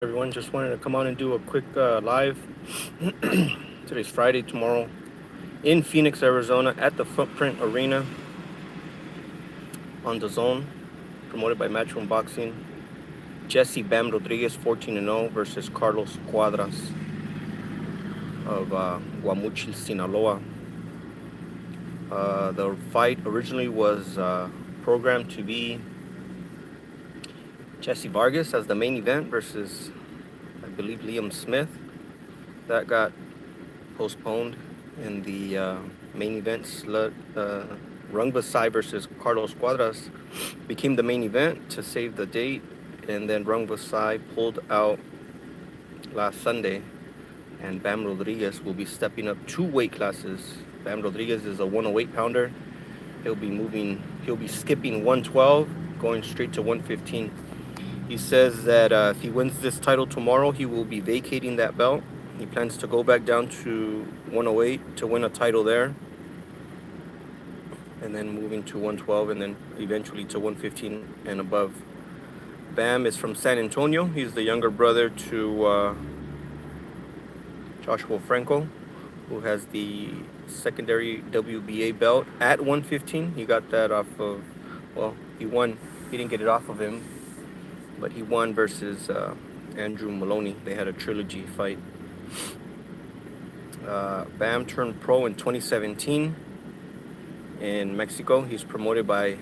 Everyone, just wanted to come on and do a quick live. Today's Friday, tomorrow in Phoenix, Arizona, at the Footprint Arena on DAZN, promoted by Matchroom Boxing. Jesse Bam Rodriguez, 14-0, versus Carlos Cuadras of Guamuchil, Sinaloa. The fight originally was programmed to be Jesse Vargas as the main event versus, I believe, Liam Smith. That got postponed, and the main event Rung Basai versus Carlos Cuadras became the main event to save the date, and then Rung Basai pulled out last Sunday, and Bam Rodriguez will be stepping up 2 weight classes. Bam Rodriguez is a 108 pounder. He'll be skipping 112, going straight to 115. He says that if he wins this title tomorrow, he will be vacating that belt. He plans to go back down to 108 to win a title there, and then moving to 112, and then eventually to 115 and above. Bam is from San Antonio. He's the younger brother to Joshua Franco, who has the secondary WBA belt at 115. He got that off of, well, he won. He didn't get it off of him, but he won versus Andrew Maloney. They had a trilogy fight. Bam turned pro in 2017 in Mexico. He's promoted by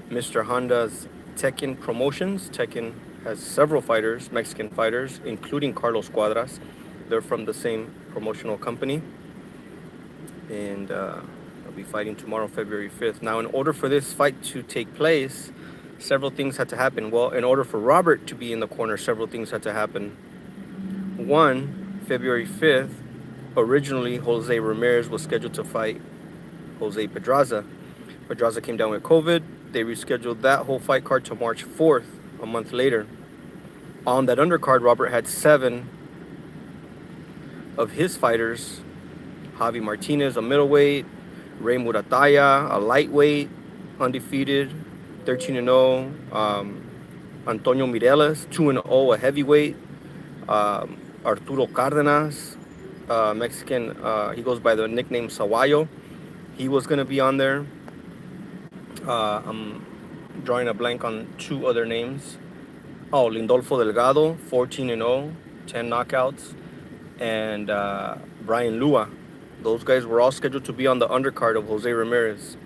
Mr. Honda's Tekken Promotions. Tekken has several fighters, Mexican fighters, including Carlos Cuadras. They're from the same promotional company, and they'll be fighting tomorrow, February 5th. Now, in order for this fight to take place, several things had to happen. Well, in order for Robert to be in the corner, several things had to happen. One, February 5th, originally Jose Ramirez was scheduled to fight Jose Pedraza. Pedraza came down with COVID. They rescheduled that whole fight card to March 4th, a month later. On that undercard, Robert had 7 of his fighters: Javi Martinez, a middleweight; Ray Murataya, a lightweight, undefeated, 13-0; Antonio Mireles, 2-0, a heavyweight; Arturo Cardenas, Mexican, he goes by the nickname Sawayo. He was going to be on there. I'm drawing a blank on 2 other names. Oh, Lindolfo Delgado, 14-0, 10 knockouts. And Brian Lua. Those guys were all scheduled to be on the undercard of Jose Ramirez.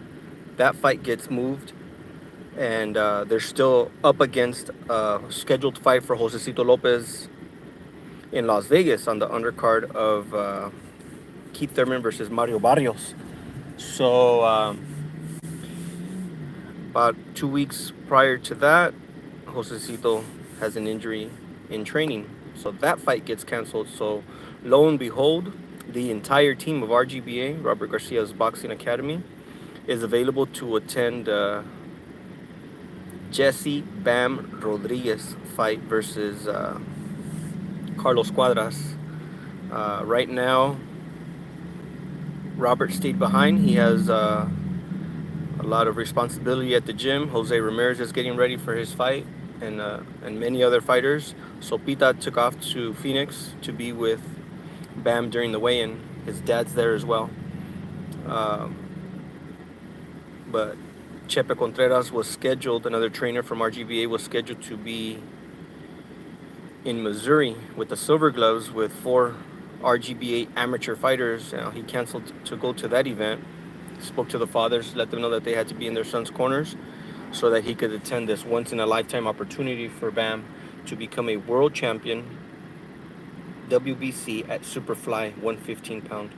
That fight gets moved, and they're still up against a scheduled fight for Josecito Lopez in Las Vegas on the undercard of Keith Thurman versus Mario Barrios. So about 2 weeks prior to that, Josecito has an injury in training, so that fight gets canceled. So lo and behold, the entire team of RGBA, Robert Garcia's Boxing Academy, is available to attend Jesse Bam Rodriguez fight versus Carlos Cuadras. Right now, Robert stayed behind. He has a lot of responsibility at the gym. Jose Ramirez is getting ready for his fight, and many other fighters. So Pita took off to Phoenix to be with Bam during the weigh-in. His dad's there as well. But Chepe Contreras was scheduled, another trainer from RGBA, was scheduled to be in Missouri with the Silver Gloves with 4 RGBA amateur fighters. He canceled to go to that event. Spoke to the fathers, let them know that they had to be in their son's corners so that he could attend this once-in-a-lifetime opportunity for Bam to become a world champion, WBC at Superfly 115 pound.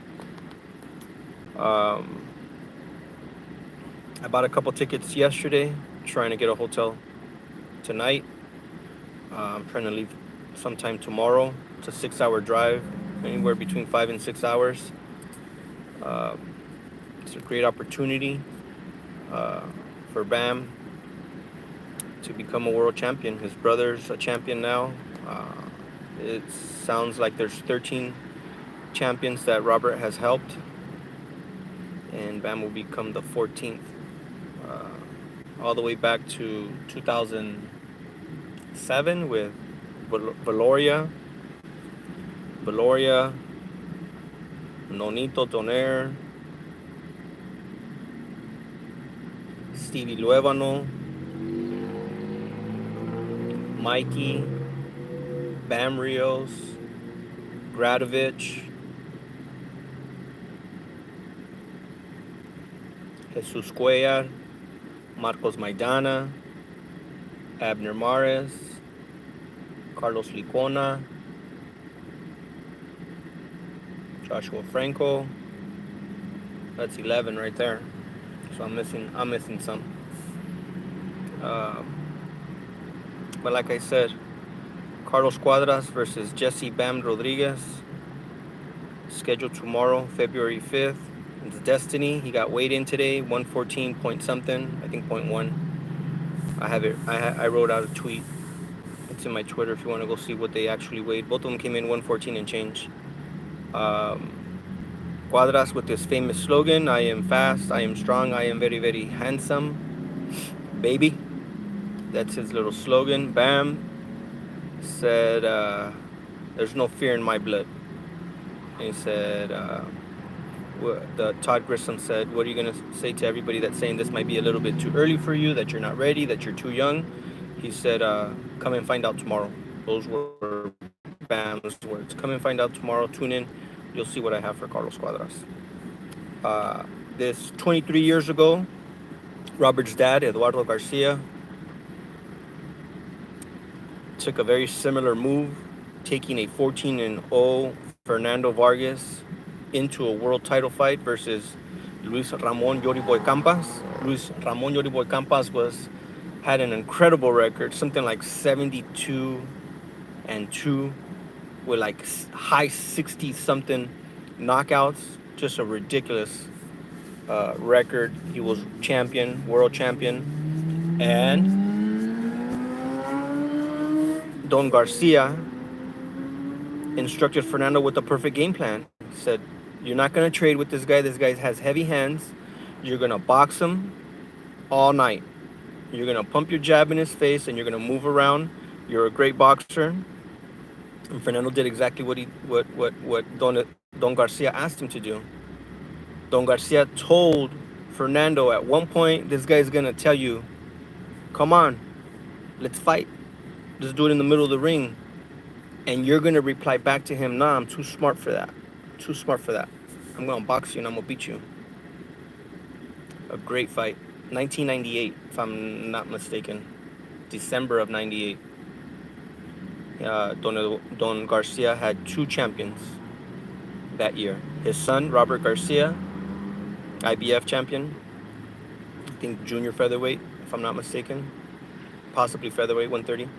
I bought a couple tickets yesterday, trying to get a hotel tonight. I'm trying to leave sometime tomorrow. It's a 6-hour drive, anywhere between 5 and 6 hours. It's a great opportunity for Bam to become a world champion. His brother's a champion now. It sounds like there's 13 champions that Robert has helped, and Bam will become the 14th. All the way back to 2007 with Valoria, Nonito Toner, Stevie Luevano, Mikey, Bam Rios, Gradovich, Jesus Cuellar, Marcos Maidana, Abner Mares, Carlos Licona, Joshua Franco. That's 11 right there. So I'm missing some. Uh, but like I said, Carlos Cuadras versus Jesse Bam Rodriguez, scheduled tomorrow, February 5th. It's Destiny. He got weighed in today, 114 point something, I think point one. I have it. I wrote out a tweet. It's in my Twitter if you want to go see what they actually weighed. Both of them came in 114 and change. Um, Cuadras with this famous slogan: "I am fast, I am strong, I am very, very handsome, baby." That's his little slogan. Bam said, "There's no fear in my blood." And he said, the Todd Grissom said, "What are you gonna say to everybody that's saying this might be a little bit too early for you, that you're not ready, that you're too young?" He said, "Come and find out tomorrow." Those were Bam's words. "Come and find out tomorrow. Tune in. You'll see what I have for Carlos Cuadras." This 23 years ago, Robert's dad, Eduardo Garcia, took a very similar move, taking a 14-0 Fernando Vargas into a world title fight versus Luis Ramon Yoriboy Campas. Luis Ramon Yoriboy Campas had an incredible record, something like 72-2, with like high 60 something knockouts. Just a ridiculous record. He was champion, world champion, and Don Garcia instructed Fernando with the perfect game plan. Said, "You're not going to trade with this guy. This guy has heavy hands. You're going to box him all night. You're going to pump your jab in his face and you're going to move around. You're a great boxer." And Fernando did exactly what Don Garcia asked him to do. Don Garcia told Fernando at one point, "This guy's going to tell you, 'Come on, let's fight. Let's do it in the middle of the ring.' And you're going to reply back to him, 'Nah, I'm too smart for that. Too smart for that. I'm going to box you and I'm going to beat you.'" A great fight. 1998, if I'm not mistaken. December of 98. Don Garcia had two champions that year. His son, Robert Garcia, IBF champion. I think junior featherweight, if I'm not mistaken. Possibly featherweight, 130.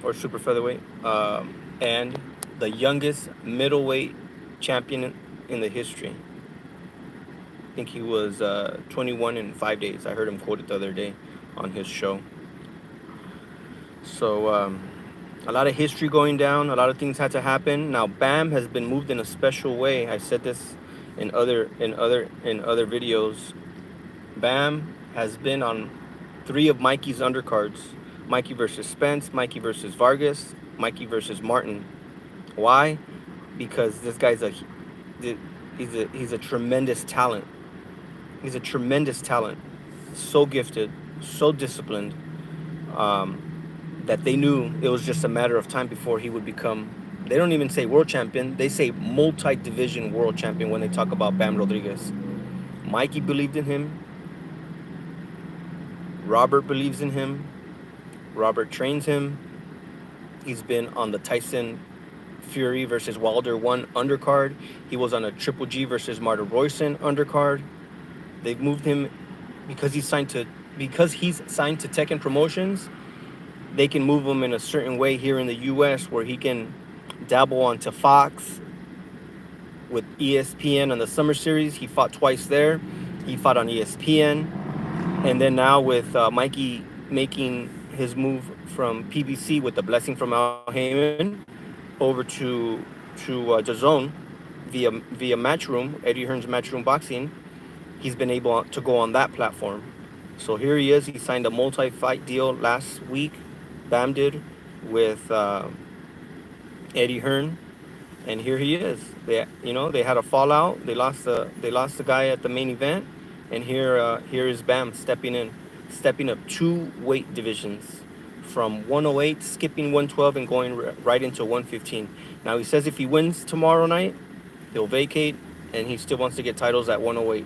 Or super featherweight. And the youngest middleweight champion in the history. I think he was 21 in 5 days. I heard him quote it the other day on his show. So a lot of history going down. A lot of things had to happen. Now Bam has been moved in a special way. I said this in other videos. Bam has been on 3 of Mikey's undercards: Mikey versus Spence, Mikey versus Vargas, Mikey versus Martin. Why? Because this guy's he's a tremendous talent. He's a tremendous talent. So gifted, so disciplined, that they knew it was just a matter of time before he would become, they don't even say world champion, they say multi-division world champion when they talk about Bam Rodriguez. Mikey believed in him. Robert believes in him. Robert trains him. He's been on the Tyson Fury versus Wilder 1 undercard. He was on a Triple G versus Marta Royson undercard. They've moved him because he's signed to Tekken Promotions. They can move him in a certain way here in the U.S. where he can dabble onto Fox with ESPN on the Summer Series. He fought twice there. He fought on ESPN. And then now with Mikey making his move from PBC with the blessing from Al Heyman over to DAZN via Matchroom, Eddie Hearn's Matchroom Boxing, he's been able to go on that platform. So here he is. He signed a multi-fight deal last week. Bam did with Eddie Hearn, and here he is. They had a fallout. They lost the guy at the main event, and here is Bam stepping up two weight divisions from 108, skipping 112, and going right into 115. Now he says if he wins tomorrow night, he'll vacate, and he still wants to get titles at 108.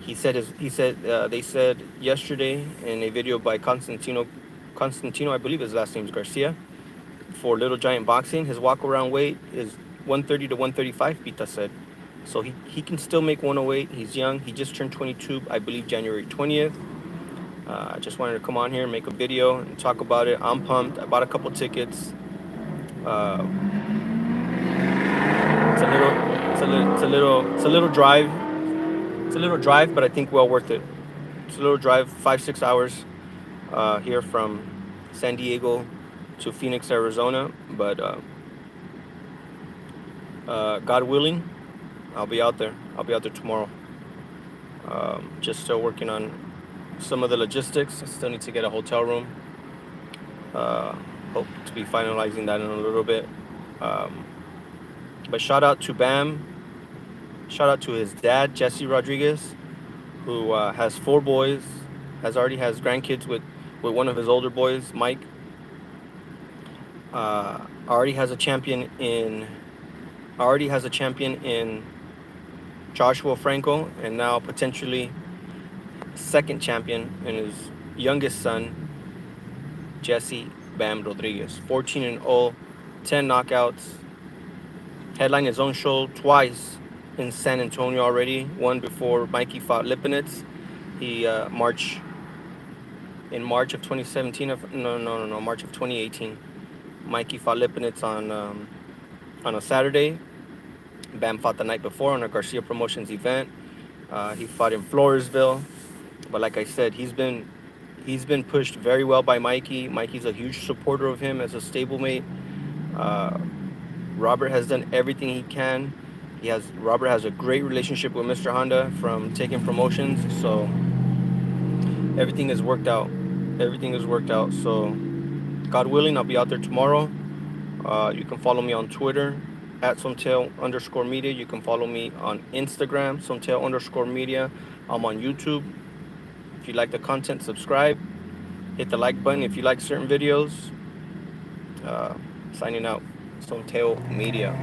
They said yesterday in a video by Constantino, I believe his last name is Garcia, for Little Giant Boxing. His walk around weight is 130 to 135, Pita said. So he can still make 108. He's young. He just turned 22, I believe, January 20th. I just wanted to come on here and make a video and talk about it. I'm pumped. I bought a couple tickets. Uh, it's a little drive. It's a little drive, but I think well worth it. It's a little drive, 5-6 hours here from San Diego to Phoenix, Arizona. But God willing, I'll be out there. I'll be out there tomorrow. Just still working on some of the logistics. I still need to get a hotel room. Hope to be finalizing that in a little bit. But shout out to Bam. Shout out to his dad, Jesse Rodriguez, who has 4 boys, already has grandkids with one of his older boys, Mike. Already has a champion in Joshua Franco, and now potentially second champion in his youngest son, Jesse Bam Rodriguez. 14-0, 10 knockouts. Headlined his own show twice in San Antonio already. One before Mikey fought Lipinets. He March of 2017. March of 2018. Mikey fought Lipinets on a Saturday. Bam fought the night before on a Garcia Promotions event. He fought in Floresville, but like I said, he's been pushed very well by Mikey. Mikey's a huge supporter of him as a stablemate. Robert has done everything he can. Robert has a great relationship with Mr. Honda from Taking Promotions, so everything has worked out. So God willing, I'll be out there tomorrow. You can follow me on Twitter at Sonteo_media. You can follow me on Instagram, Sonteo_media. I'm on YouTube. If you like the content, subscribe. Hit the like button if you like certain videos. Signing out, Sonteo Media.